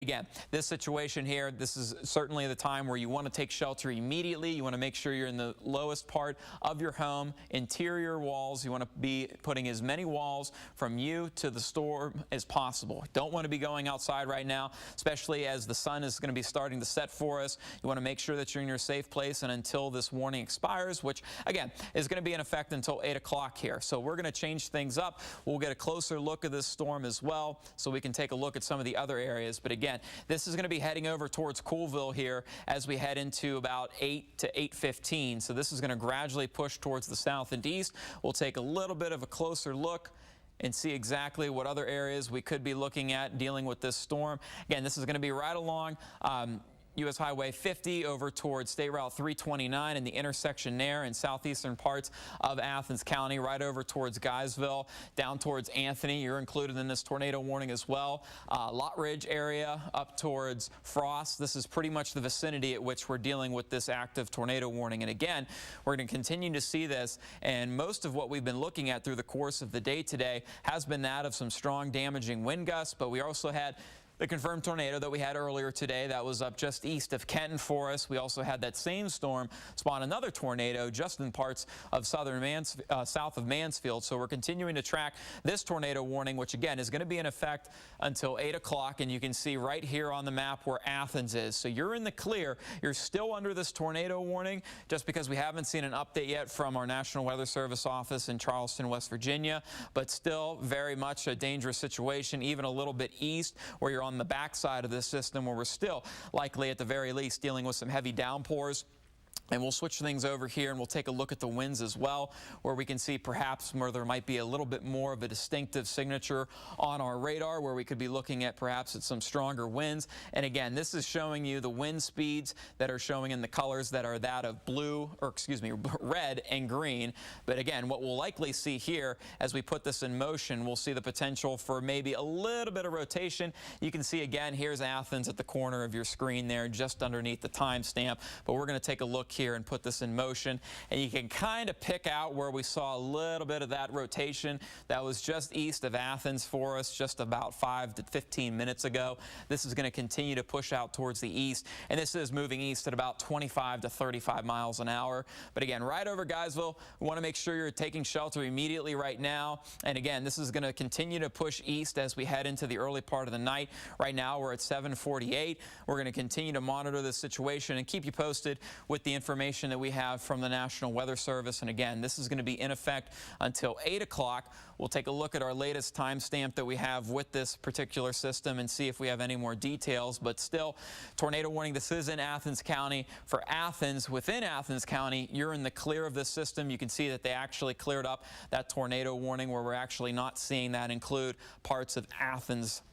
Again, this situation here, this is certainly the time where you want to take shelter immediately. You want to make sure you're in the lowest part of your home, interior walls. You want to be putting as many walls from you to the storm as possible. Don't want to be going outside right now, especially as the sun is going to be starting to set for us. You want to make sure that you're in your safe place and until this warning expires, which again is going to be in effect until 8 o'clock here. So we're going to change things up. We'll get a closer look at this storm as well so we can take a look at some of the other areas. But again, this is going to be heading over towards Coolville here as we head into about 8 to 8:15. So this is going to gradually push towards the south and east. We'll take a little bit of a closer look and see exactly what other areas we could be looking at dealing with this storm. Again, this is going to be right along U.S. Highway 50 over towards State Route 329 and the intersection there in southeastern parts of Athens County, right over towards Guysville, down towards Anthony. You're included in this tornado warning as well. Lot Ridge area up towards Frost. This is pretty much the vicinity at which we're dealing with this active tornado warning. And again, we're going to continue to see this, and most of what we've been looking at through the course of the day today has been that of some strong damaging wind gusts, but we also had the confirmed tornado that we had earlier today that was up just east of Kenton for us. We also had that same storm spawn another tornado just in parts of south of Mansfield. So we're continuing to track this tornado warning, which again is going to be in effect until 8 o'clock. And you can see right here on the map where Athens is. So you're in the clear. You're still under this tornado warning just because we haven't seen an update yet from our National Weather Service office in Charleston, West Virginia. But still very much a dangerous situation, even a little bit east where you're on the backside of this system where we're still likely at the very least dealing with some heavy downpours. And we'll switch things over here and we'll take a look at the winds as well, where we can see perhaps where there might be a little bit more of a distinctive signature on our radar, where we could be looking at perhaps at some stronger winds. And again, this is showing you the wind speeds that are showing in the colors that are that of red and green. But again, what we'll likely see here as we put this in motion, we'll see the potential for maybe a little bit of rotation. You can see again, here's Athens at the corner of your screen there, just underneath the timestamp. But we're going to take a look here and put this in motion, and you can kind of pick out where we saw a little bit of that rotation that was just east of Athens for us just about 5 to 15 minutes ago. This is going to continue to push out towards the east, and this is moving east at about 25 to 35 miles an hour. But again, right over Guysville, we want to make sure you're taking shelter immediately right now. And again, this is going to continue to push east as we head into the early part of the night. Right now we're at 7:48. We're going to continue to monitor this situation and keep you posted with the information that we have from the National Weather Service. And again, this is going to be in effect until 8 o'clock. We'll take a look at our latest timestamp that we have with this particular system and see if we have any more details. But still, tornado warning. This is in Athens County. For Athens, within Athens County, you're in the clear of this system. You can see that they actually cleared up that tornado warning, where we're actually not seeing that include parts of Athens,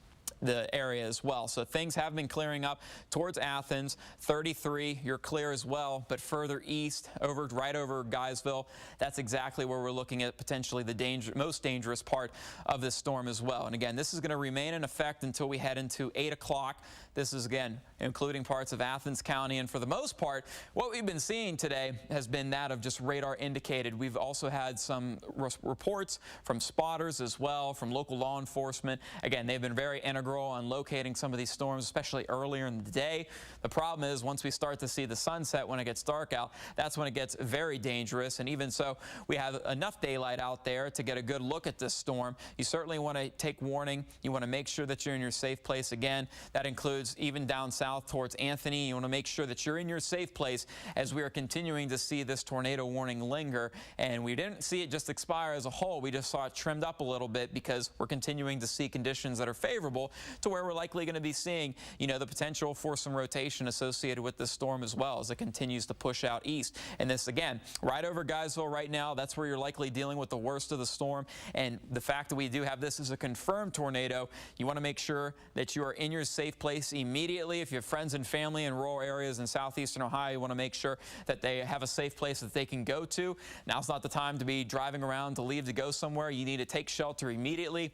the area as well. So things have been clearing up towards Athens. 33, you're clear as well, but further east, right over Guysville, that's exactly where we're looking at potentially the most dangerous part of this storm as well. And again, this is going to remain in effect until we head into 8 o'clock. This is again including parts of Athens County, and for the most part, what we've been seeing today has been that of just radar indicated. We've also had some reports from spotters as well, from local law enforcement. Again, they've been very integral on locating some of these storms, especially earlier in the day. The problem is once we start to see the sunset, when it gets dark out, that's when it gets very dangerous. And even so, we have enough daylight out there to get a good look at this storm. You certainly want to take warning. You want to make sure that you're in your safe place. Again, that includes even down south towards Anthony. You want to make sure that you're in your safe place as we are continuing to see this tornado warning linger. And we didn't see it just expire as a whole. We just saw it trimmed up a little bit because we're continuing to see conditions that are favorable to where we're likely going to be seeing, the potential for some rotation associated with this storm as well as it continues to push out east. And this, again, right over Guysville right now, that's where you're likely dealing with the worst of the storm. And the fact that we do have this as a confirmed tornado, you want to make sure that you are in your safe place immediately. If you have friends and family in rural areas in southeastern Ohio, you want to make sure that they have a safe place that they can go to. Now's not the time to be driving around to leave to go somewhere. You need to take shelter immediately.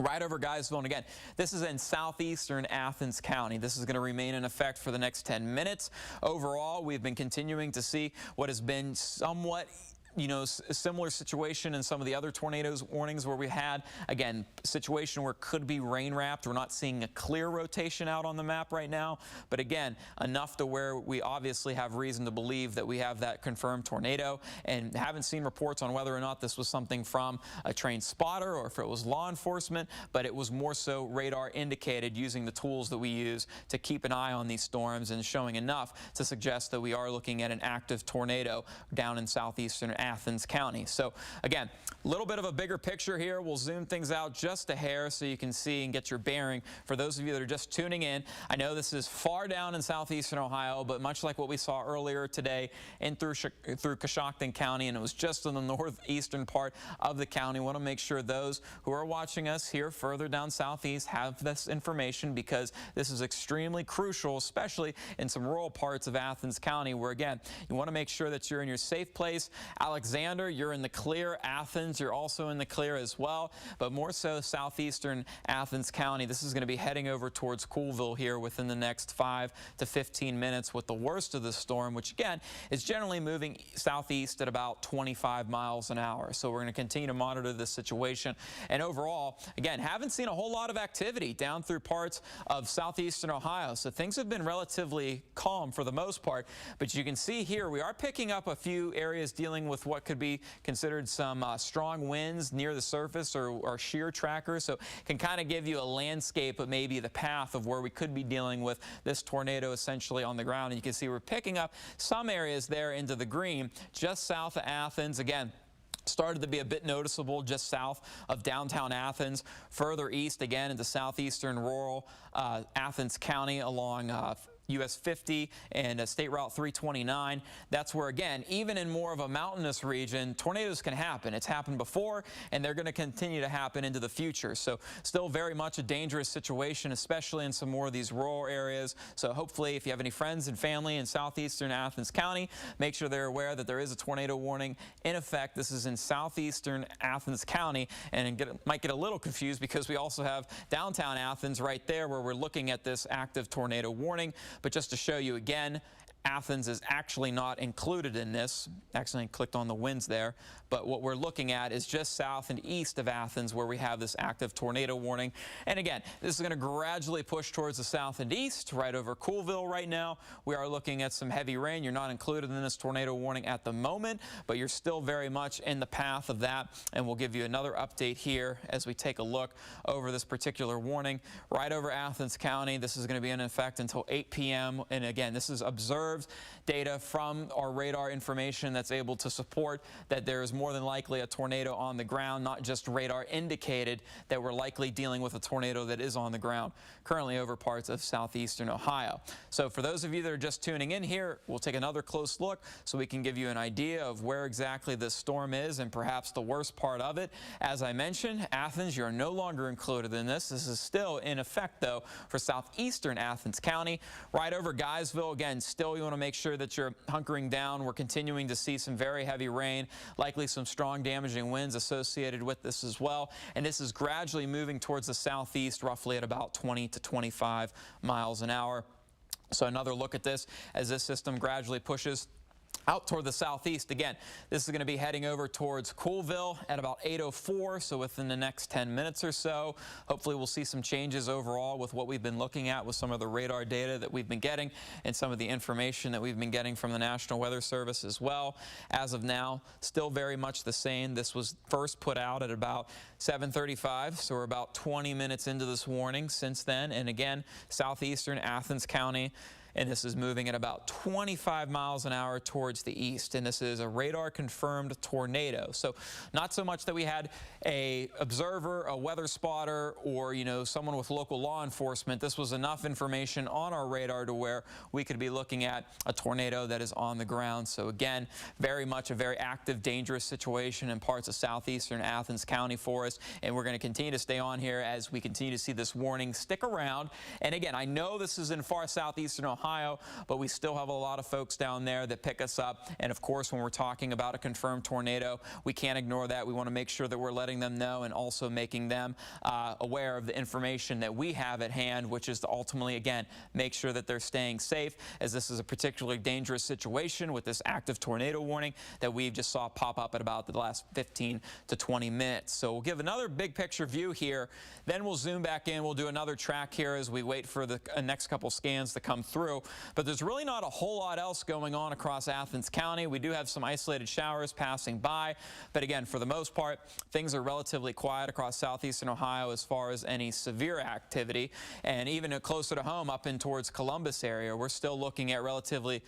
Right over Guysville. And again, this is in southeastern Athens County. This is going to remain in effect for the next 10 minutes. Overall, we've been continuing to see what has been somewhat similar situation in some of the other tornadoes warnings where we had, again, situation where it could be rain wrapped. We're not seeing a clear rotation out on the map right now, but again, enough to where we obviously have reason to believe that we have that confirmed tornado, and haven't seen reports on whether or not this was something from a trained spotter or if it was law enforcement, but it was more so radar indicated using the tools that we use to keep an eye on these storms, and showing enough to suggest that we are looking at an active tornado down in southeastern Athens County. So again, a little bit of a bigger picture here. We'll zoom things out just a hair so you can see and get your bearing. For those of you that are just tuning in, I know this is far down in southeastern Ohio, but much like what we saw earlier today in through Coshocton County, and it was just in the northeastern part of the county. We want to make sure those who are watching us here further down southeast have this information, because this is extremely crucial, especially in some rural parts of Athens County, where again, you want to make sure that you're in your safe place. Alexander, you're in the clear. Athens, you're also in the clear as well, but more so southeastern Athens County. This is going to be heading over towards Coolville here within the next 5 to 15 minutes with the worst of the storm, which again is generally moving southeast at about 25 miles an hour. So we're going to continue to monitor this situation. And overall, again, haven't seen a whole lot of activity down through parts of southeastern Ohio. So things have been relatively calm for the most part, but you can see here we are picking up a few areas dealing with what could be considered some strong winds near the surface or shear trackers. So it can kind of give you a landscape of maybe the path of where we could be dealing with this tornado essentially on the ground. And you can see we're picking up some areas there into the green just south of Athens. Again, started to be a bit noticeable just south of downtown Athens, further east again into southeastern rural Athens County along US 50 and State Route 329. That's where, again, even in more of a mountainous region, tornadoes can happen. It's happened before, and they're going to continue to happen into the future. So still very much a dangerous situation, especially in some more of these rural areas. So hopefully, if you have any friends and family in southeastern Athens County, make sure they're aware that there is a tornado warning in effect. This is in southeastern Athens County, and might get a little confused because we also have downtown Athens right there where we're looking at this active tornado warning. But just to show you again, Athens is actually not included in this. Accidentally clicked on the winds there. But what we're looking at is just south and east of Athens where we have this active tornado warning. And again, this is going to gradually push towards the south and east, right over Coolville right now. We are looking at some heavy rain. You're not included in this tornado warning at the moment, but you're still very much in the path of that. And we'll give you another update here as we take a look over this particular warning. Right over Athens County, this is going to be in effect until 8 p.m. And again, this is observed data from our radar information that's able to support that there is more than likely a tornado on the ground, not just radar indicated that we're likely dealing with a tornado that is on the ground currently over parts of southeastern Ohio. So for those of you that are just tuning in here, we'll take another close look so we can give you an idea of where exactly this storm is and perhaps the worst part of it. As I mentioned, Athens, you're no longer included in this. This is still in effect, though, for southeastern Athens County. Right over Guysville, again, still you want to make sure that you're hunkering down. We're continuing to see some very heavy rain, likely some strong damaging winds associated with this as well. And this is gradually moving towards the southeast, roughly at about 20 to 25 miles an hour. So another look at this as this system gradually pushes out toward the southeast. Again, this is going to be heading over towards Coolville at about 8:04, so within the next 10 minutes or so. Hopefully we'll see some changes overall with what we've been looking at with some of the radar data that we've been getting and some of the information that we've been getting from the National Weather Service as well. As of now, still very much the same. This was first put out at about 7:35, so we're about 20 minutes into this warning since then. And again, southeastern Athens County, and this is moving at about 25 miles an hour towards the east, and this is a radar confirmed tornado. So not so much that we had a observer, a weather spotter, or someone with local law enforcement. This was enough information on our radar to where we could be looking at a tornado that is on the ground. So again, very much a very active, dangerous situation in parts of southeastern Athens County for us, and we're going to continue to stay on here as we continue to see this warning stick around. And again, I know this is in far southeastern Ohio, Ohio, but we still have a lot of folks down there that pick us up. And of course, when we're talking about a confirmed tornado, we can't ignore that. We want to make sure that we're letting them know and also making them aware of the information that we have at hand, which is to ultimately, again, make sure that they're staying safe, as this is a particularly dangerous situation with this active tornado warning that we just saw pop up at about the last 15 to 20 minutes. So we'll give another big picture view here, then we'll zoom back in. We'll do another track here as we wait for the next couple scans to come through. But there's really not a whole lot else going on across Athens County. We do have some isolated showers passing by, but again, for the most part, things are relatively quiet across southeastern Ohio as far as any severe activity. And even closer to home, up in towards Columbus area, we're still looking at relatively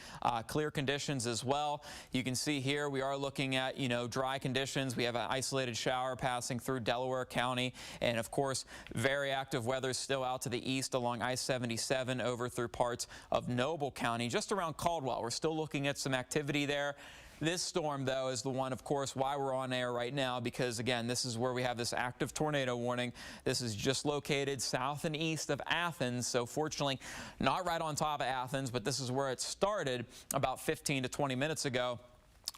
clear conditions as well. You can see here we are looking at, dry conditions. We have an isolated shower passing through Delaware County, and of course, very active weather still out to the east along I-77 over through parts of Noble County, just around Caldwell. We're still looking at some activity there. This storm, though, is the one, of course, why we're on air right now, because, again, this is where we have this active tornado warning. This is just located south and east of Athens, so fortunately not right on top of Athens, but this is where it started about 15 to 20 minutes ago.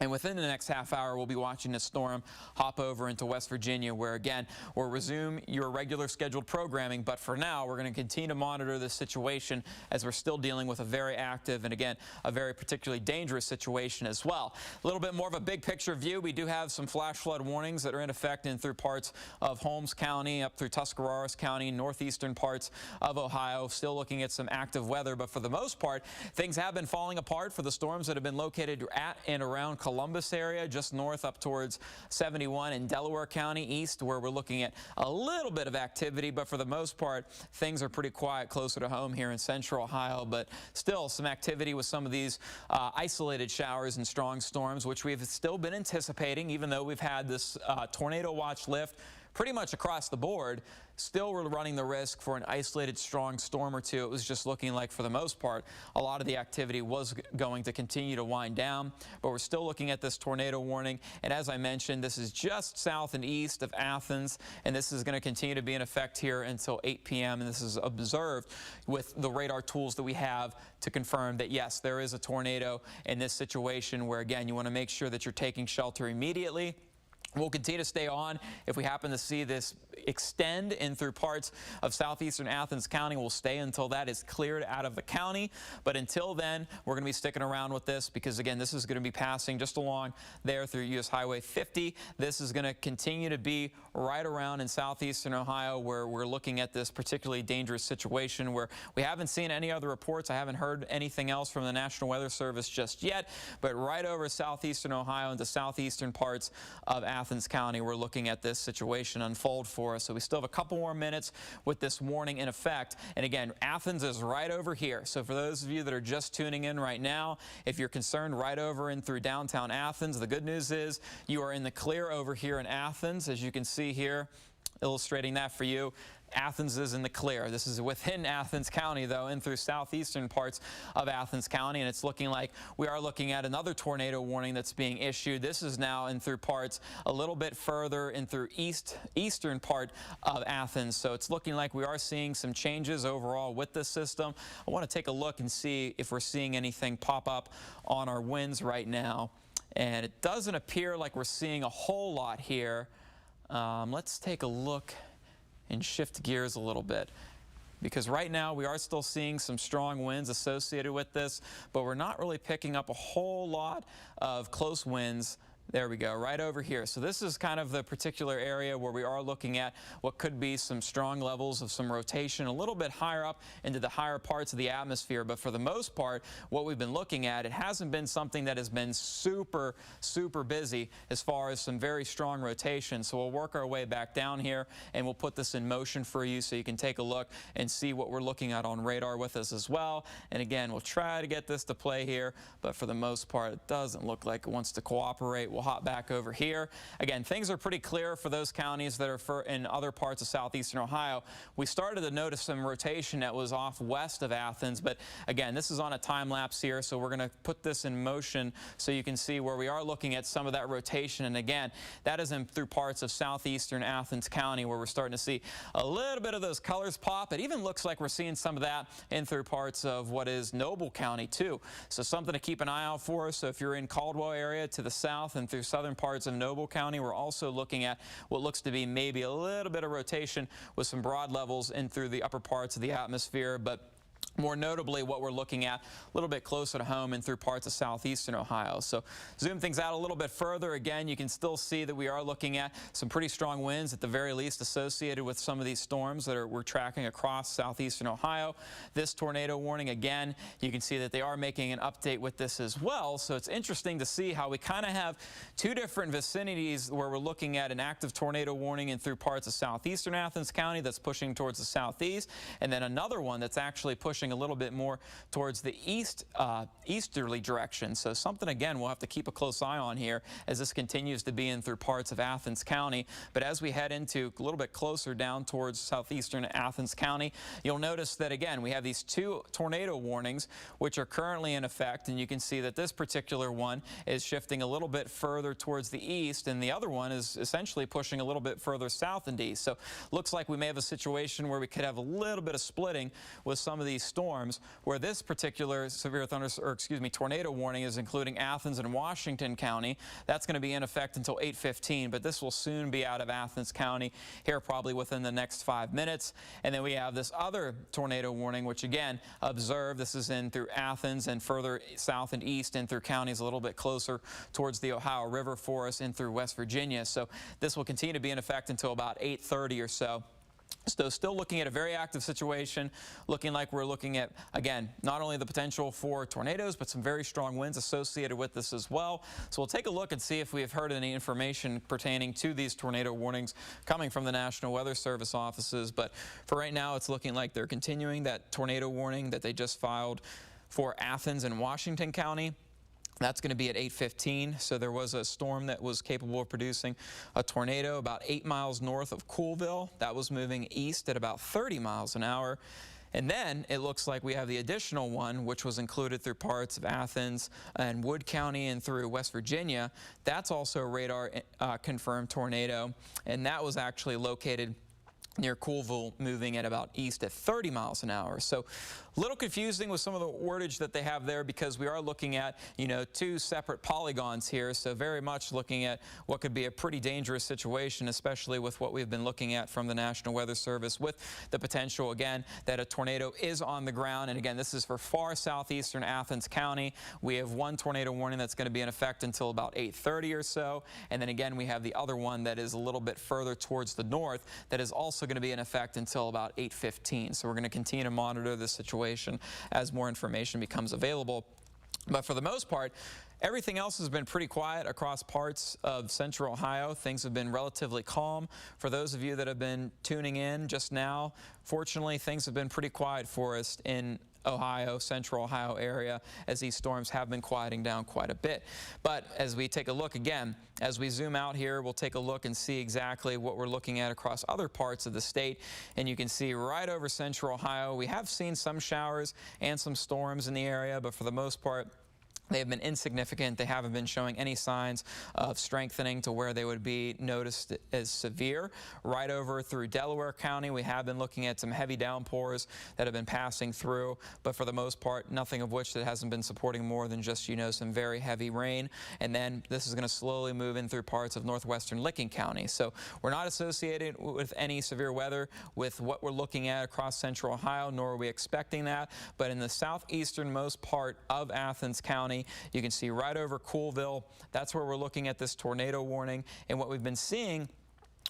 And within the next half hour, we'll be watching this storm hop over into West Virginia, where, again, we'll resume your regular scheduled programming. But for now, we're going to continue to monitor this situation as we're still dealing with a very active and, again, a very particularly dangerous situation as well. A little bit more of a big picture view. We do have some flash flood warnings that are in effect in through parts of Holmes County, up through Tuscarawas County, northeastern parts of Ohio. Still looking at some active weather. But for the most part, things have been falling apart for the storms that have been located at and around Columbus area, just north up towards 71 in Delaware County east, where we're looking at a little bit of activity, but for the most part, things are pretty quiet closer to home here in central Ohio, but still some activity with some of these isolated showers and strong storms, which we've still been anticipating, even though we've had this tornado watch lift pretty much across the board. Still, we're running the risk for an isolated strong storm or two. It was just looking like, for the most part, a lot of the activity was going to continue to wind down, but we're still looking at this tornado warning. And as I mentioned, this is just south and east of Athens, and this is going to continue to be in effect here until 8 p.m. And this is observed with the radar tools that we have to confirm that, yes, there is a tornado in this situation where, again, you want to make sure that you're taking shelter immediately. We'll continue to stay on. If we happen to see this extend in through parts of southeastern Athens County, we'll stay until that is cleared out of the county. But until then, we're going to be sticking around with this because, again, this is going to be passing just along there through US Highway 50. This is going to continue to be right around in southeastern Ohio, where we're looking at this particularly dangerous situation where we haven't seen any other reports. I haven't heard anything else from the National Weather Service just yet, but right over southeastern Ohio into southeastern parts of Athens County, we're looking at this situation unfold for us. So we still have a couple more minutes with this warning in effect. And again, Athens is right over here. So for those of you that are just tuning in right now, if you're concerned right over in through downtown Athens, the good news is you are in the clear over here in Athens, as you can see here, illustrating that for you. Athens is in the clear. This is within Athens County, though, in through southeastern parts of Athens County, and it's looking like we are looking at another tornado warning that's being issued. This is now in through parts a little bit further in through eastern part of Athens. So it's looking like we are seeing some changes overall with this system. I want to take a look and see if we're seeing anything pop up on our winds right now, and it doesn't appear like we're seeing a whole lot here. Let's take a look and shift gears a little bit, because right now we are still seeing some strong winds associated with this, but we're not really picking up a whole lot of close winds. There we go, right over here. So this is kind of the particular area where we are looking at what could be some strong levels of some rotation a little bit higher up into the higher parts of the atmosphere. But for the most part, what we've been looking at, it hasn't been something that has been super busy as far as some very strong rotation. So we'll work our way back down here and we'll put this in motion for you so you can take a look and see what we're looking at on radar with us as well. And again, we'll try to get this to play here, but for the most part, it doesn't look like it wants to cooperate we'll hop back over here. Again, things are pretty clear for those counties that are in other parts of southeastern Ohio. We started to notice some rotation that was off west of Athens, but again, this is on a time lapse here, so we're going to put this in motion so you can see where we are looking at some of that rotation. And again, that is in through parts of southeastern Athens County, where we're starting to see a little bit of those colors pop. It even looks like we're seeing some of that in through parts of what is Noble County too. So something to keep an eye out for. So if you're in Caldwell area to the south and through southern parts of Noble County, we're also looking at what looks to be maybe a little bit of rotation with some broad levels in through the upper parts of the atmosphere. But more notably, what we're looking at a little bit closer to home and through parts of southeastern Ohio. So zoom things out a little bit further. Again, you can still see that we are looking at some pretty strong winds, at the very least associated with some of these storms that we're tracking across southeastern Ohio. This tornado warning, again, you can see that they are making an update with this as well. So it's interesting to see how we kind of have two different vicinities where we're looking at an active tornado warning in through parts of southeastern Athens County that's pushing towards the southeast, and then another one that's actually pushing a little bit more towards the easterly direction. So something, again, we'll have to keep a close eye on here as this continues to be in through parts of Athens County. But as we head into a little bit closer down towards southeastern Athens County, you'll notice that, again, we have these two tornado warnings which are currently in effect, and you can see that this particular one is shifting a little bit further towards the east, and the other one is essentially pushing a little bit further south and east. So looks like we may have a situation where we could have a little bit of splitting with some of these storms, where this particular severe tornado warning is including Athens and Washington County. That's going to be in effect until 8:15, but this will soon be out of Athens County here probably within the next 5 minutes. And then we have this other tornado warning, which again, observe, this is in through Athens and further south and east and through counties a little bit closer towards the Ohio River for us in through West Virginia. So this will continue to be in effect until about 8:30 or so. So still looking at a very active situation, looking like we're looking at, again, not only the potential for tornadoes, but some very strong winds associated with this as well. So we'll take a look and see if we have heard any information pertaining to these tornado warnings coming from the National Weather Service offices. But for right now, it's looking like they're continuing that tornado warning that they just filed for Athens and Washington County. That's going to be at 8:15. So there was a storm that was capable of producing a tornado about 8 miles north of Coolville. That was moving east at about 30 miles an hour. And then it looks like we have the additional one, which was included through parts of Athens and Wood County and through West Virginia. That's also a radar confirmed tornado, and that was actually located near Coolville, moving at about east at 30 miles an hour. So a little confusing with some of the wordage that they have there, because we are looking at, two separate polygons here. So very much looking at what could be a pretty dangerous situation, especially with what we've been looking at from the National Weather Service, with the potential, again, that a tornado is on the ground. And again, this is for far southeastern Athens County. We have one tornado warning that's going to be in effect until about 8:30 or so. And then again, we have the other one that is a little bit further towards the north that is also going to be in effect until about 8:15. So we're going to continue to monitor this situation as more information becomes available. But for the most part, everything else has been pretty quiet across parts of central Ohio. Things have been relatively calm. For those of you that have been tuning in just now, fortunately, things have been pretty quiet for us in Ohio, central Ohio area, as these storms have been quieting down quite a bit. But as we take a look again, as we zoom out here, we'll take a look and see exactly what we're looking at across other parts of the state. And you can see right over central Ohio, we have seen some showers and some storms in the area, but for the most part, they have been insignificant. They haven't been showing any signs of strengthening to where they would be noticed as severe. Right over through Delaware County, we have been looking at some heavy downpours that have been passing through, but for the most part, nothing of which that hasn't been supporting more than just, some very heavy rain. And then this is going to slowly move in through parts of northwestern Licking County. So we're not associated with any severe weather with what we're looking at across central Ohio, nor are we expecting that. But in the southeasternmost part of Athens County, you can see right over Coolville, that's where we're looking at this tornado warning. And what we've been seeing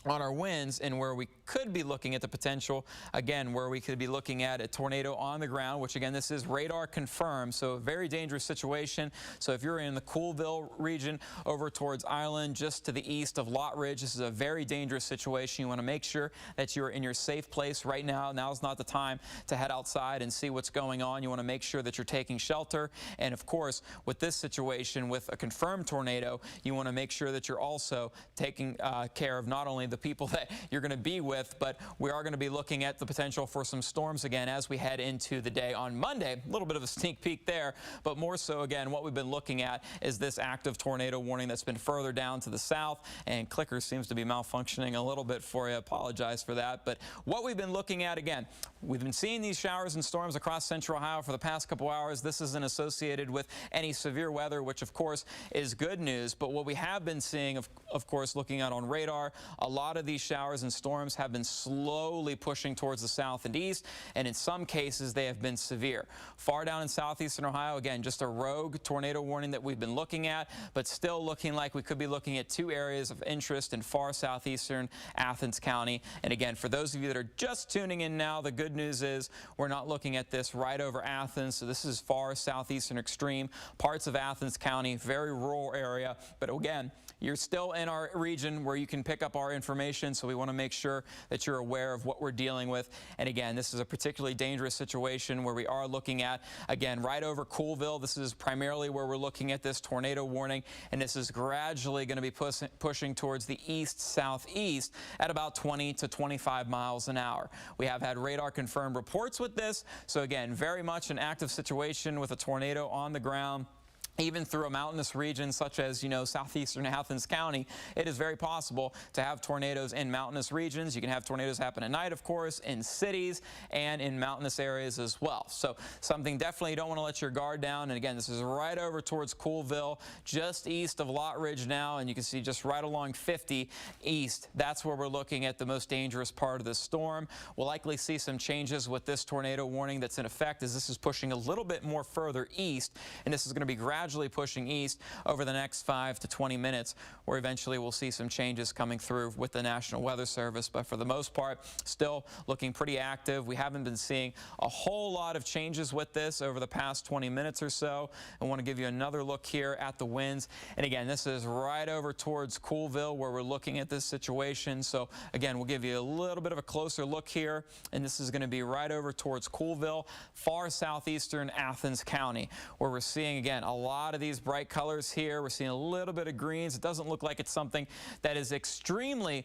on our winds, and where we could be looking at the potential, again, where we could be looking at a tornado on the ground, which again, this is radar confirmed, so a very dangerous situation. So if you're in the Coolville region over towards Ireland, just to the east of Lot Ridge, this is a very dangerous situation. You want to make sure that you're in your safe place right now. Now's not the time to head outside and see what's going on. You want to make sure that you're taking shelter. And of course, with this situation, with a confirmed tornado, you want to make sure that you're also taking care of not only the people that you're going to be with, but we are going to be looking at the potential for some storms again as we head into the day on Monday. A little bit of a sneak peek there, but more so again, what we've been looking at is this active tornado warning that's been further down to the south, and clicker seems to be malfunctioning a little bit for you. Apologize for that. But what we've been looking at again, we've been seeing these showers and storms across central Ohio for the past couple hours. This isn't associated with any severe weather, which of course is good news. But what we have been seeing, of course, looking at on radar, a lot of these showers and storms have been slowly pushing towards the south and east, and in some cases they have been severe. Far down in southeastern Ohio, again, just a rogue tornado warning that we've been looking at, but still looking like we could be looking at two areas of interest in far southeastern Athens County. And again, for those of you that are just tuning in now, the good news is we're not looking at this right over Athens, so this is far southeastern extreme, parts of Athens County, very rural area, but again, you're still in our region where you can pick up our information, so we want to make sure that you're aware of what we're dealing with. And again, this is a particularly dangerous situation where we are looking at, again, right over Coolville. This is primarily where we're looking at this tornado warning, and this is gradually going to be pushing towards the east-southeast at about 20 to 25 miles an hour. We have had radar confirmed reports with this, so again, very much an active situation with a tornado on the ground. Even through a mountainous region such as, southeastern Athens County, it is very possible to have tornadoes in mountainous regions. You can have tornadoes happen at night, of course, in cities and in mountainous areas as well. So something definitely you don't want to let your guard down. And again, this is right over towards Coolville, just east of Lot Ridge now, and you can see just right along 50 east. That's where we're looking at the most dangerous part of the storm. We'll likely see some changes with this tornado warning that's in effect as this is pushing a little bit more further east, and this is going to be gradually pushing east over the next 5 to 20 minutes, where eventually we'll see some changes coming through with the National Weather Service. But for the most part, still looking pretty active. We haven't been seeing a whole lot of changes with this over the past 20 minutes or so. I want to give you another look here at the winds. And again, this is right over towards Coolville where we're looking at this situation. So again, we'll give you a little bit of a closer look here. And this is going to be right over towards Coolville, far southeastern Athens County, where we're seeing, again, a lot of these bright colors here. We're seeing a little bit of greens. It doesn't look like it's something that is extremely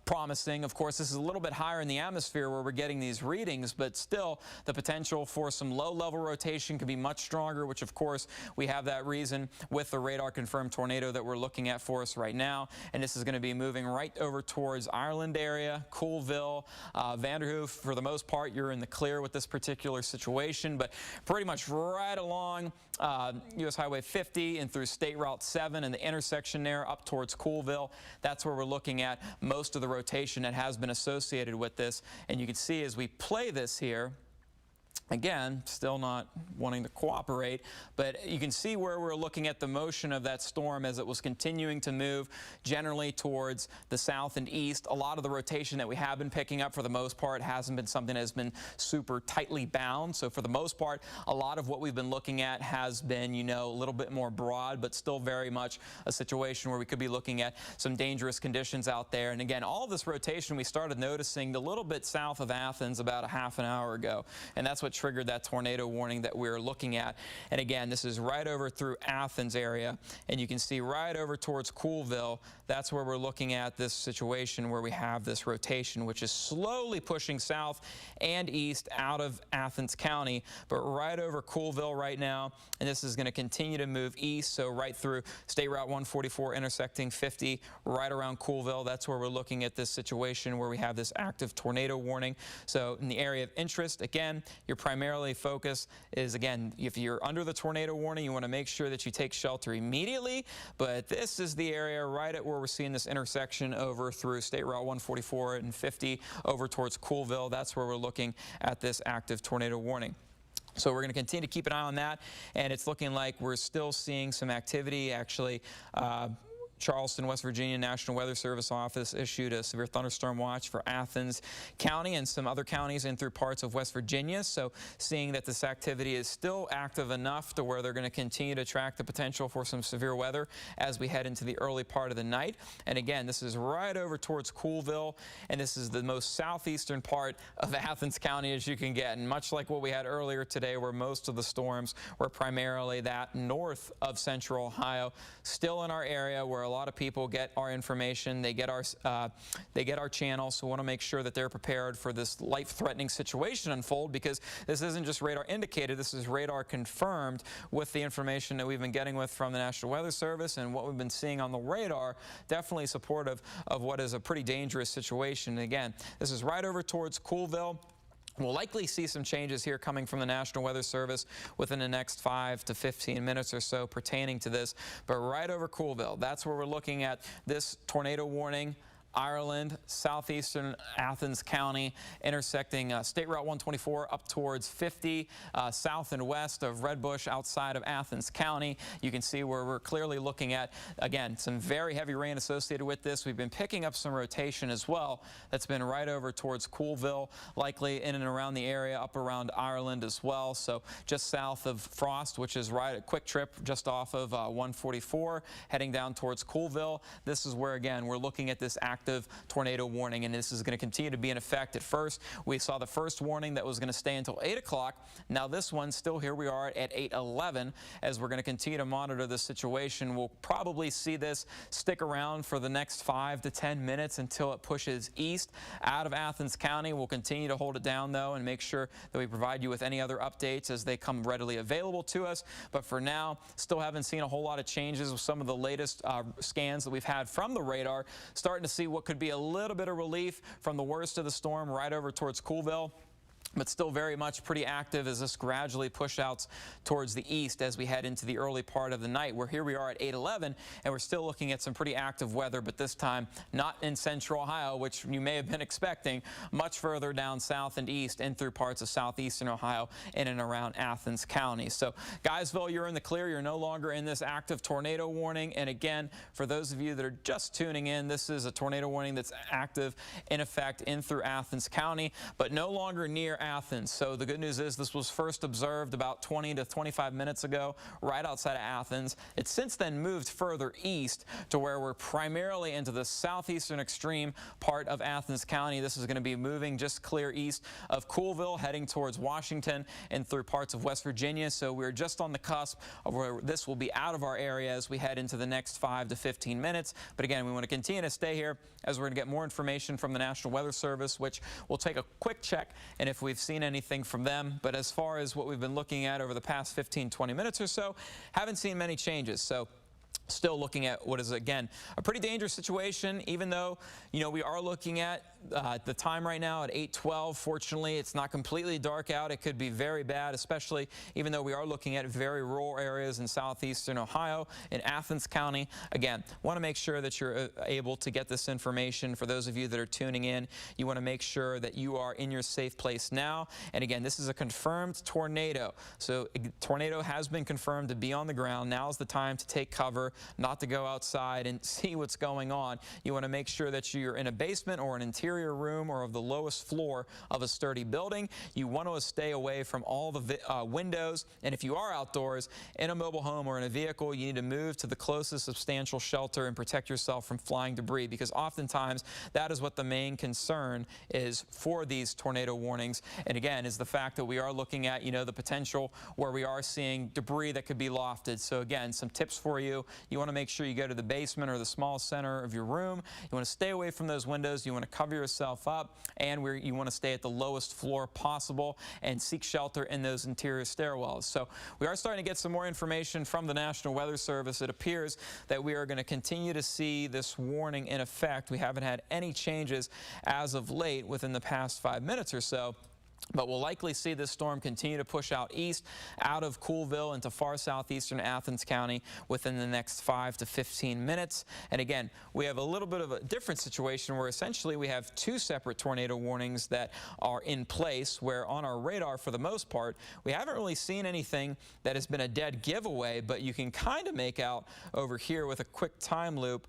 promising. Of course, this is a little bit higher in the atmosphere where we're getting these readings, but still the potential for some low-level rotation could be much stronger, which of course we have that reason with the radar confirmed tornado that we're looking at for us right now. And this is going to be moving right over towards Ireland area, Coolville, Vanderhoof. For the most part, you're in the clear with this particular situation, but pretty much right along US Highway 50 and through State Route 7 and the intersection there up towards Coolville. That's where we're looking at most of the rotation that has been associated with this. And you can see as we play this here, again, still not wanting to cooperate, but you can see where we're looking at the motion of that storm as it was continuing to move generally towards the south and east. A lot of the rotation that we have been picking up for the most part hasn't been something that has been super tightly bound. So for the most part, a lot of what we've been looking at has been, a little bit more broad, but still very much a situation where we could be looking at some dangerous conditions out there. And again, all this rotation we started noticing a little bit south of Athens about a half an hour ago. And that's what triggered that tornado warning that we're looking at. And again, this is right over through Athens area, and you can see right over towards Coolville. That's where we're looking at this situation where we have this rotation, which is slowly pushing south and east out of Athens County, but right over Coolville right now. And this is going to continue to move east, so right through State Route 144 intersecting 50, right around Coolville. That's where we're looking at this situation where we have this active tornado warning. So in the area of interest, again, your primarily focus is, again, if you're under the tornado warning, you want to make sure that you take shelter immediately. But this is the area right at where we're seeing this intersection over through State Route 144 and 50 over towards Coolville. That's where we're looking at this active tornado warning. So we're going to continue to keep an eye on that, and it's looking like we're still seeing some activity actually Charleston, West Virginia National Weather Service office issued a severe thunderstorm watch for Athens County and some other counties in through parts of West Virginia. So seeing that this activity is still active enough to where they're going to continue to track the potential for some severe weather as we head into the early part of the night. And again, this is right over towards Coolville, and this is the most southeastern part of Athens County as you can get. And much like what we had earlier today, where most of the storms were primarily that north of central Ohio, still in our area where a lot of people get our information, they get our channel. So we want to make sure that they're prepared for this life-threatening situation unfold, because this isn't just radar indicated, this is radar confirmed with the information that we've been getting with from the National Weather Service, and what we've been seeing on the radar definitely supportive of what is a pretty dangerous situation. And again, this is right over towards Coolville. We'll likely see some changes here coming from the National Weather Service within the next 5 to 15 minutes or so pertaining to this. But right over Coolville, that's where we're looking at this tornado warning. Ireland, southeastern Athens County, intersecting State Route 124 up towards 50, south and west of Redbush outside of Athens County. You can see where we're clearly looking at, again, some very heavy rain associated with this. We've been picking up some rotation as well that's been right over towards Coolville, likely in and around the area, up around Ireland as well. So just south of Frost, which is right a quick trip just off of 144, heading down towards Coolville. This is where, again, we're looking at this active tornado warning, and this is going to continue to be in effect. At first, we saw the first warning that was going to stay until 8 o'clock. Now this one, still here we are at 8:11, as we're going to continue to monitor the situation. We'll probably see this stick around for the next 5 to 10 minutes until it pushes east out of Athens County. We'll continue to hold it down, though, and make sure that we provide you with any other updates as they come readily available to us. But for now, still haven't seen a whole lot of changes with some of the latest scans that we've had from the radar. Starting to see what could be a little bit of relief from the worst of the storm right over towards Coolville, but still very much pretty active as this gradually pushes out towards the east as we head into the early part of the night. Where here we are at 8:11, and we're still looking at some pretty active weather, but this time not in central Ohio, which you may have been expecting, much further down south and east and through parts of southeastern Ohio in and around Athens County. So Guysville, you're in the clear. You're no longer in this active tornado warning. And again, for those of you that are just tuning in, this is a tornado warning that's active in effect in through Athens County, but no longer near Athens. So the good news is this was first observed about 20 to 25 minutes ago right outside of Athens. It's since then moved further east to where we're primarily into the southeastern extreme part of Athens County. This is going to be moving just clear east of Coolville, heading towards Washington and through parts of West Virginia. So we're just on the cusp of where this will be out of our area as we head into the next 5 to 15 minutes. But again, we want to continue to stay here as we're going to get more information from the National Weather Service, which we'll take a quick check, and if we've seen anything from them. But as far as what we've been looking at over the past 15-20 minutes or so, haven't seen many changes. So still looking at what is, again, a pretty dangerous situation, even though, you know, we are looking at the time right now at 8:12. Fortunately, it's not completely dark out. It could be very bad, especially even though we are looking at very rural areas in southeastern Ohio, in Athens County. Again, want to make sure that you're able to get this information. For those of you that are tuning in, you want to make sure that you are in your safe place now. And again, this is a confirmed tornado. So a tornado has been confirmed to be on the ground. Now is the time to take cover, not to go outside and see what's going on. You want to make sure that you're in a basement or an interior room or of the lowest floor of a sturdy building. You want to stay away from all the windows. And if you are outdoors in a mobile home or in a vehicle, you need to move to the closest substantial shelter and protect yourself from flying debris, because oftentimes that is what the main concern is for these tornado warnings. And again, is the fact that we are looking at, you know, the potential where we are seeing debris that could be lofted. So again, some tips for you. You want to make sure you go to the basement or the small center of your room. You want to stay away from those windows. You want to cover yourself up, and you want to stay at the lowest floor possible and seek shelter in those interior stairwells. So we are starting to get some more information from the National Weather Service. It appears that we are going to continue to see this warning in effect. We haven't had any changes as of late within the past 5 minutes or so. But we'll likely see this storm continue to push out east, out of Coolville into far southeastern Athens County within the next 5 to 15 minutes. And again, we have a little bit of a different situation where essentially we have two separate tornado warnings that are in place, where on our radar, for the most part, we haven't really seen anything that has been a dead giveaway, but you can kind of make out over here with a quick time loop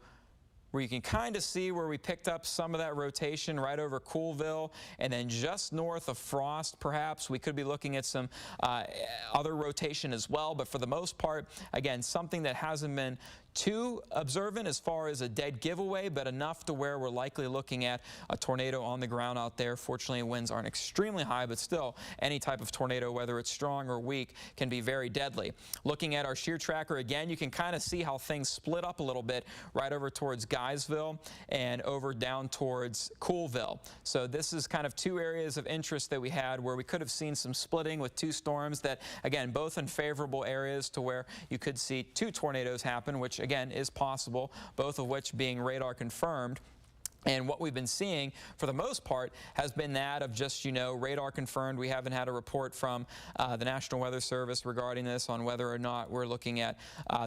where you can kind of see where we picked up some of that rotation right over Coolville, and then just north of Frost, perhaps, we could be looking at some other rotation as well. But for the most part, again, something that hasn't been too observant as far as a dead giveaway, but enough to where we're likely looking at a tornado on the ground out there. Fortunately, winds aren't extremely high, but still, any type of tornado, whether it's strong or weak, can be very deadly. Looking at our shear tracker again, you can kind of see how things split up a little bit right over towards Guysville and over down towards Coolville. So this is kind of two areas of interest that we had where we could have seen some splitting with two storms that, again, both in favorable areas to where you could see two tornadoes happen, which again is possible, both of which being radar confirmed. And what we've been seeing, for the most part, has been that of just, radar confirmed. We haven't had a report from the National Weather Service regarding this on whether or not we're looking at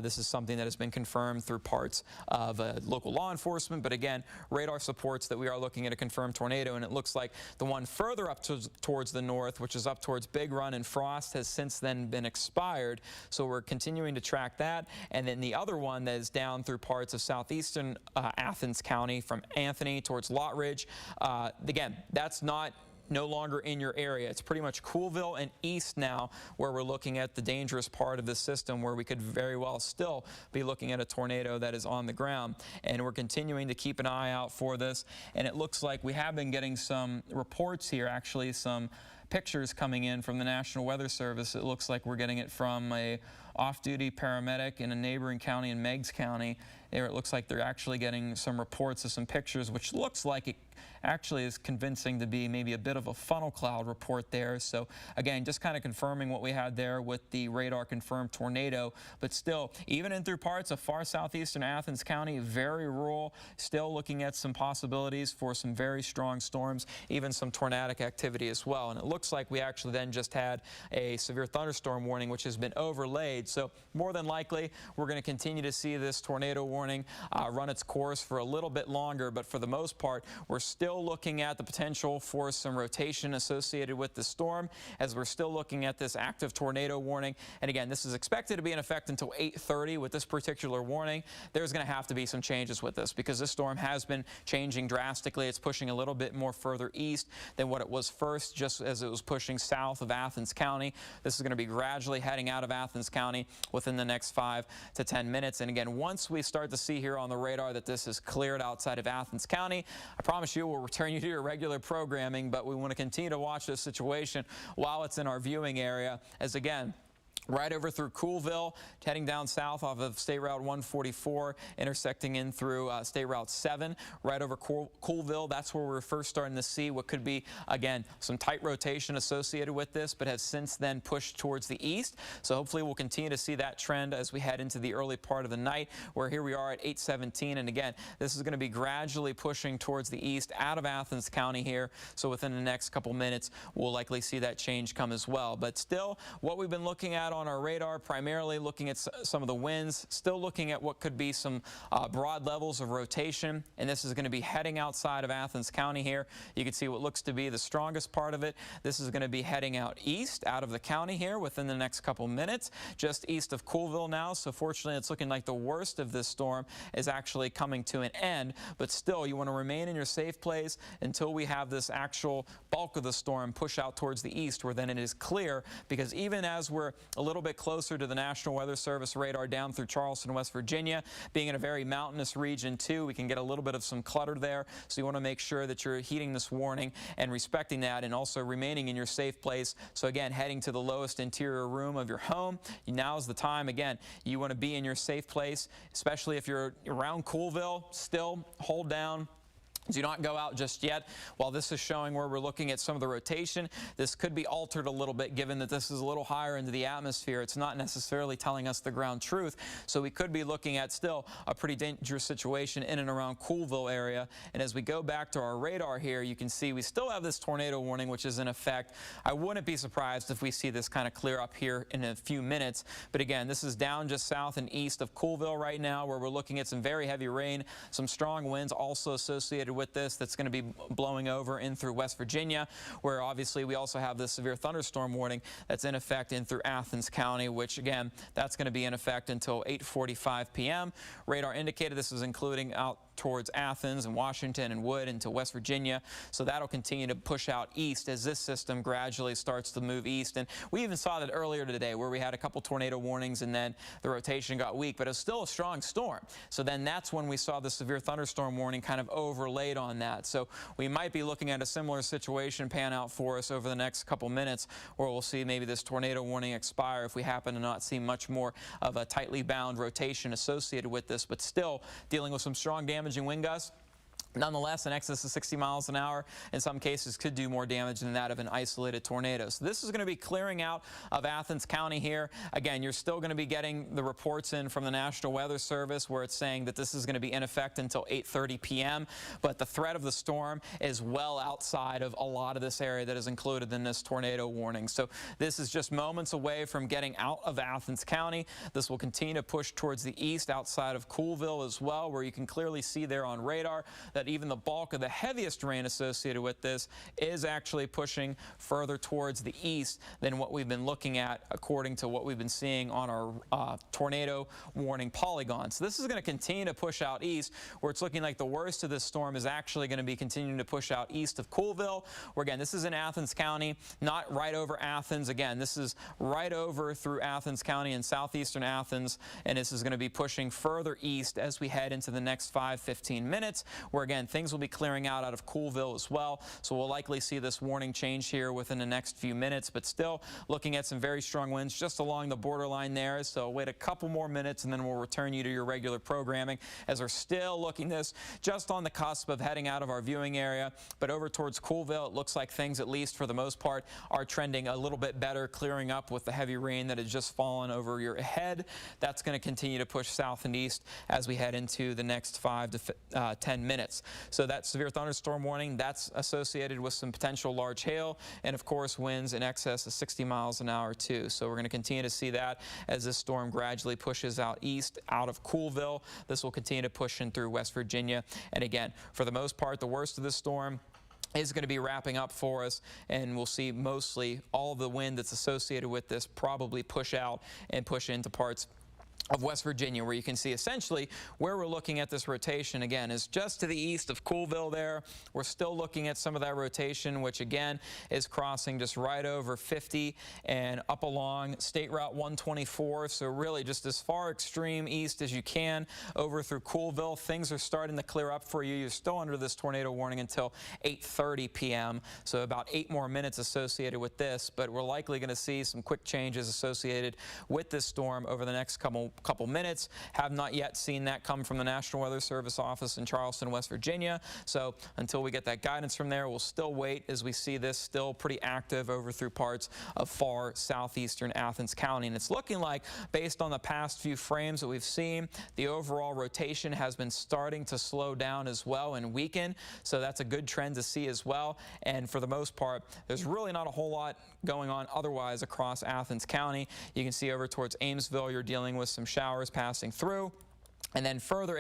this is something that has been confirmed through parts of local law enforcement. But again, radar supports that we are looking at a confirmed tornado, and it looks like the one further up towards the north, which is up towards Big Run and Frost, has since then been expired. So we're continuing to track that. And then the other one that is down through parts of southeastern Athens County from Anthony towards Lot Ridge. Again, that's no longer in your area. It's pretty much Coolville and east now where we're looking at the dangerous part of the system, where we could very well still be looking at a tornado that is on the ground. And we're continuing to keep an eye out for this. And it looks like we have been getting some reports here, actually some pictures coming in from the National Weather Service. It looks like we're getting it from a off-duty paramedic in a neighboring county in Meigs County. There it looks like they're actually getting some reports of some pictures, which looks like it actually is convincing to be maybe a bit of a funnel cloud report there. So again, just kind of confirming what we had there with the radar confirmed tornado, but still, even in through parts of far southeastern Athens County, very rural, still looking at some possibilities for some very strong storms, even some tornadic activity as well. And it looks like we actually then just had a severe thunderstorm warning, which has been overlaid. So more than likely, we're going to continue to see this tornado warning run its course for a little bit longer, but for the most part, we're still looking at the potential for some rotation associated with the storm, as we're still looking at this active tornado warning. And again, this is expected to be in effect until 8:30 with this particular warning. There's going to have to be some changes with this because this storm has been changing drastically. It's pushing a little bit more further east than what it was first, just as it was pushing south of Athens County. This is going to be gradually heading out of Athens County within the next 5 to 10 minutes. And again, once we start to see here on the radar that this is cleared outside of Athens County, I promise you we'll return you to your regular programming, but we want to continue to watch this situation while it's in our viewing area, as again, right over through Coolville, heading down south off of State Route 144, intersecting in through State Route 7, right over Coolville. That's where we're first starting to see what could be, again, some tight rotation associated with this, but has since then pushed towards the east. So hopefully we'll continue to see that trend as we head into the early part of the night, where here we are at 8:17. And again, this is going to be gradually pushing towards the east out of Athens County here. So within the next couple minutes, we'll likely see that change come as well. But still, what we've been looking at on our radar, primarily looking at some of the winds, still looking at what could be some broad levels of rotation, and this is going to be heading outside of Athens County here. You can see what looks to be the strongest part of it. This is going to be heading out east out of the county here within the next couple minutes, just east of Coolville now. So fortunately, it's looking like the worst of this storm is actually coming to an end, but still, you want to remain in your safe place until we have this actual bulk of the storm push out towards the east, where then it is clear, because even as we're a little bit closer to the National Weather Service radar down through Charleston, West Virginia, being in a very mountainous region too, we can get a little bit of some clutter there. So you want to make sure that you're heeding this warning and respecting that, and also remaining in your safe place. So again, heading to the lowest interior room of your home. Now is the time. Again, you want to be in your safe place, especially if you're around Coolville. Still hold down. Do not go out just yet. While this is showing where we're looking at some of the rotation, this could be altered a little bit given that this is a little higher into the atmosphere. It's not necessarily telling us the ground truth, so we could be looking at still a pretty dangerous situation in and around Coolville area. And as we go back to our radar here, you can see we still have this tornado warning, which is in effect. I wouldn't be surprised if we see this kind of clear up here in a few minutes. But again, this is down just south and east of Coolville right now, where we're looking at some very heavy rain, some strong winds also associated with this that's going to be blowing over in through West Virginia, where obviously we also have this severe thunderstorm warning that's in effect in through Athens County, which again, that's going to be in effect until 8:45 p.m. Radar indicated this is including out towards Athens and Washington and Wood into West Virginia. So that'll continue to push out east as this system gradually starts to move east. And we even saw that earlier today where we had a couple tornado warnings and then the rotation got weak, but it was still a strong storm. So then that's when we saw the severe thunderstorm warning kind of overlaid on that. So we might be looking at a similar situation pan out for us over the next couple minutes, where we'll see maybe this tornado warning expire if we happen to not see much more of a tightly bound rotation associated with this, but still dealing with some strong damaging wind gusts. Nonetheless, in excess of 60 miles an hour, in some cases, could do more damage than that of an isolated tornado. So this is going to be clearing out of Athens County here. Again, you're still going to be getting the reports in from the National Weather Service where it's saying that this is going to be in effect until 8:30 p.m. But the threat of the storm is well outside of a lot of this area that is included in this tornado warning. So this is just moments away from getting out of Athens County. This will continue to push towards the east outside of Coolville as well, where you can clearly see there on radar that even the bulk of the heaviest rain associated with this is actually pushing further towards the east than what we've been looking at according to what we've been seeing on our tornado warning polygon. So this is going to continue to push out east, where it's looking like the worst of this storm is actually going to be continuing to push out east of Coolville, where again, this is in Athens County, not right over Athens. Again, this is right over through Athens County and southeastern Athens, and this is going to be pushing further east as we head into the next 5-15 minutes, where again, things will be clearing out of Coolville as well. So we'll likely see this warning change here within the next few minutes, but still looking at some very strong winds just along the borderline there. So wait a couple more minutes and then we'll return you to your regular programming, as we're still looking this just on the cusp of heading out of our viewing area. But over towards Coolville, it looks like things, at least for the most part, are trending a little bit better, clearing up with the heavy rain that has just fallen over your head. That's going to continue to push south and east as we head into the next 5 to 10 minutes. So that severe thunderstorm warning, that's associated with some potential large hail and, of course, winds in excess of 60 miles an hour, too. So we're going to continue to see that as this storm gradually pushes out east, out of Coolville. This will continue to push in through West Virginia. And again, for the most part, the worst of this storm is going to be wrapping up for us, and we'll see mostly all the wind that's associated with this probably push out and push into parts of West Virginia, where you can see essentially where we're looking at this rotation again is just to the east of Coolville there. We're still looking at some of that rotation, which again is crossing just right over 50 and up along State Route 124. So really just as far extreme east as you can over through Coolville. Things are starting to clear up for you. You're still under this tornado warning until 8:30 p.m. So about 8 more minutes associated with this, but we're likely going to see some quick changes associated with this storm over the next couple minutes. Have not yet seen that come from the National Weather Service office in Charleston, West Virginia. So until we get that guidance from there, we'll still wait as we see this still pretty active over through parts of far southeastern Athens County. And it's looking like, based on the past few frames that we've seen, the overall rotation has been starting to slow down as well and weaken. So that's a good trend to see as well. And for the most part, there's really not a whole lot going on otherwise across Athens County. You can see over towards Amesville, you're dealing with some showers passing through. And then further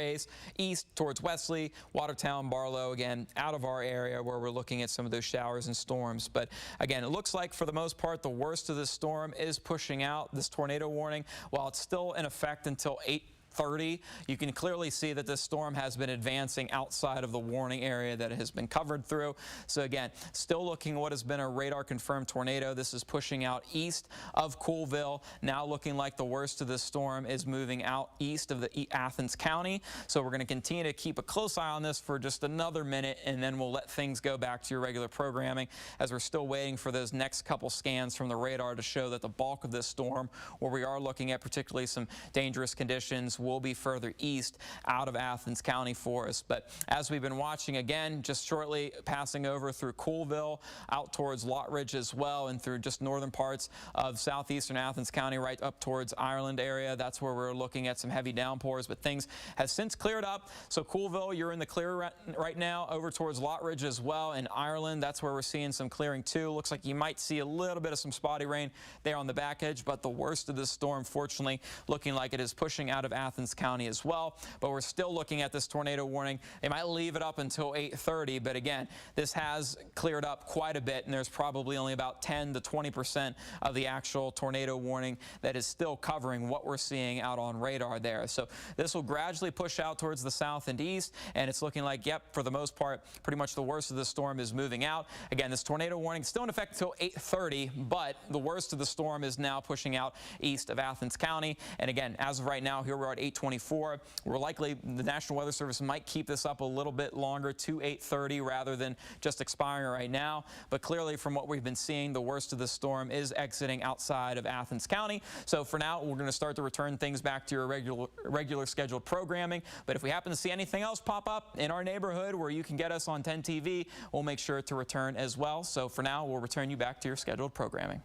east towards Wesley, Watertown, Barlow, again, out of our area where we're looking at some of those showers and storms. But again, it looks like for the most part, the worst of this storm is pushing out, this tornado warning, while it's still in effect until 8:30. You can clearly see that this storm has been advancing outside of the warning area that it has been covered through. So again, still looking at what has been a radar confirmed tornado. This is pushing out east of Coolville. Now looking like the worst of this storm is moving out east of the Athens County. So we're going to continue to keep a close eye on this for just another minute, and then we'll let things go back to your regular programming, as we're still waiting for those next couple scans from the radar to show that the bulk of this storm, where we are looking at particularly some dangerous conditions will be further east out of Athens County for us. But as we've been watching, again, just shortly passing over through Coolville, out towards Lottridge as well, and through just northern parts of southeastern Athens County, right up towards Ireland area. That's where we're looking at some heavy downpours, but things have since cleared up. So Coolville, you're in the clear right now. Over towards Lottridge as well, and Ireland, that's where we're seeing some clearing too. Looks like you might see a little bit of some spotty rain there on the back edge, but the worst of this storm, fortunately, looking like it is pushing out of Athens County as well. But we're still looking at this tornado warning. They might leave it up until 8:30, but again, this has cleared up quite a bit, and there's probably only about 10 to 20% of the actual tornado warning that is still covering what we're seeing out on radar there. So this will gradually push out towards the south and east, and it's looking like, yep, for the most part, pretty much the worst of the storm is moving out. Again, this tornado warning is still in effect until 8:30, but the worst of the storm is now pushing out east of Athens County. And again, as of right now, here we're at 8:24. We're likely, the National Weather Service might keep this up a little bit longer to 8:30 rather than just expiring right now. But clearly, from what we've been seeing, the worst of the storm is exiting outside of Athens County. So for now, we're going to start to return things back to your regular scheduled programming. But if we happen to see anything else pop up in our neighborhood where you can get us on 10 TV, we'll make sure to return as well. So for now, we'll return you back to your scheduled programming.